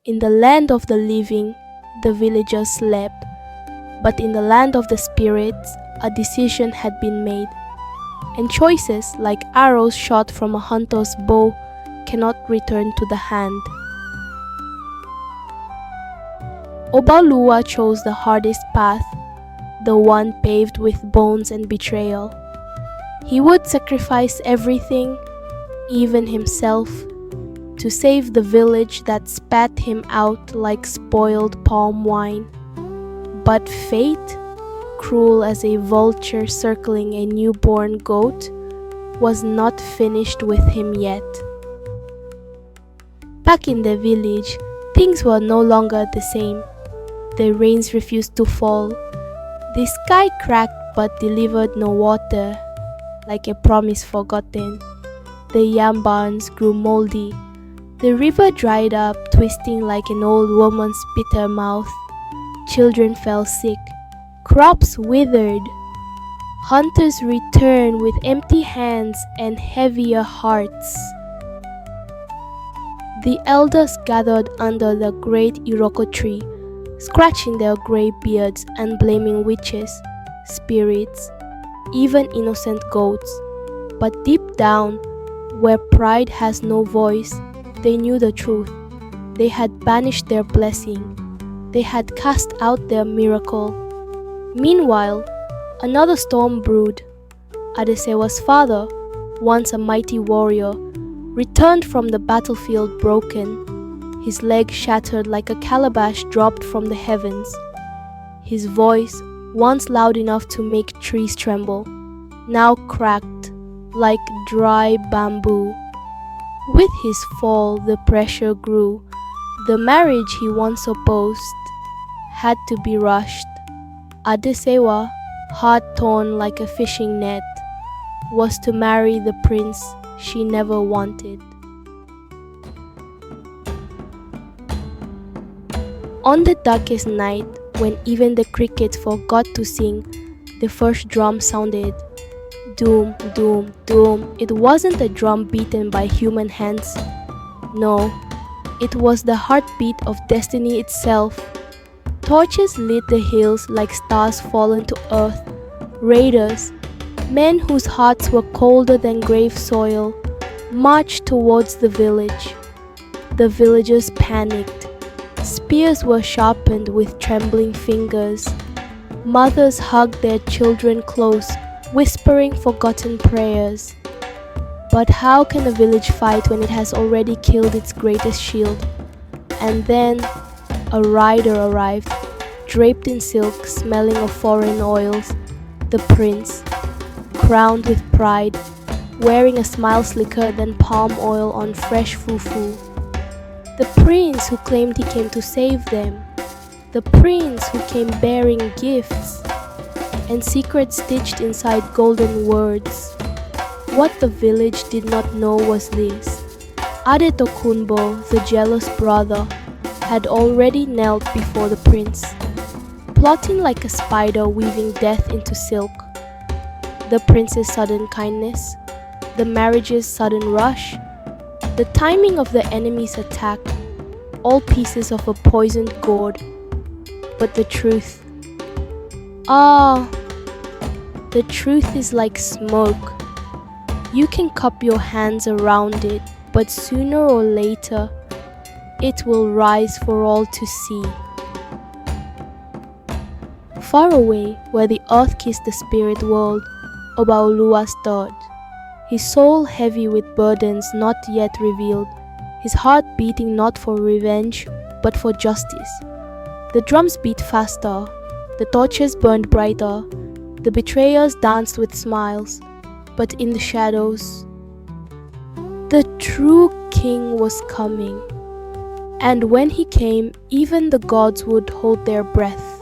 In the land of the living, the villagers slept, but in the land of the spirits, a decision had been made, and choices, like arrows shot from a hunter's bow, cannot return to the hand. Obaoluwa chose the hardest path, the one paved with bones and betrayal. He would sacrifice everything, even himself, to save the village that spat him out like spoiled palm wine. But fate, cruel as a vulture circling a newborn goat, was not finished with him yet. Back in the village, things were no longer the same. The rains refused to fall. The sky cracked but delivered no water, like a promise forgotten. The yam barns grew moldy. The river dried up, twisting like an old woman's bitter mouth. Children fell sick. Crops withered. Hunters returned with empty hands and heavier hearts. The elders gathered under the great Iroko tree, scratching their grey beards and blaming witches, spirits, even innocent goats. But deep down, where pride has no voice, they knew the truth. They had banished their blessing. They had cast out their miracle. Meanwhile, another storm brewed. Adesewa's father, once a mighty warrior, returned from the battlefield broken, his leg shattered like a calabash dropped from the heavens. His voice, once loud enough to make trees tremble, now cracked like dry bamboo. With his fall, the pressure grew. The marriage he once opposed had to be rushed. Adesewa, heart torn like a fishing net, was to marry the prince she never wanted. On the darkest night, when even the crickets forgot to sing, the first drum sounded. Doom, doom, doom. It wasn't a drum beaten by human hands. No, it was the heartbeat of destiny itself. Torches lit the hills like stars fallen to earth. Raiders, men whose hearts were colder than grave soil, marched towards the village. The villagers panicked. Spears were sharpened with trembling fingers. Mothers hugged their children close, whispering forgotten prayers. But how can a village fight when it has already killed its greatest shield? And then a rider arrived, draped in silk, smelling of foreign oils, the prince, crowned with pride, wearing a smile slicker than palm oil on fresh fufu. The prince who claimed he came to save them. The prince who came bearing gifts and secrets stitched inside golden words. What the village did not know was this. Adetokunbo, the jealous brother, had already knelt before the prince, plotting like a spider weaving death into silk. The prince's sudden kindness, the marriage's sudden rush, the timing of the enemy's attack, all pieces of a poisoned gourd. But the truth, the truth is like smoke. You can cup your hands around it, but sooner or later, it will rise for all to see. Far away, where the earth kissed the spirit world, Obaoluwa stood, his soul heavy with burdens not yet revealed, his heart beating not for revenge, but for justice. The drums beat faster, the torches burned brighter, the betrayers danced with smiles, but in the shadows, the true king was coming. And when he came, even the gods would hold their breath.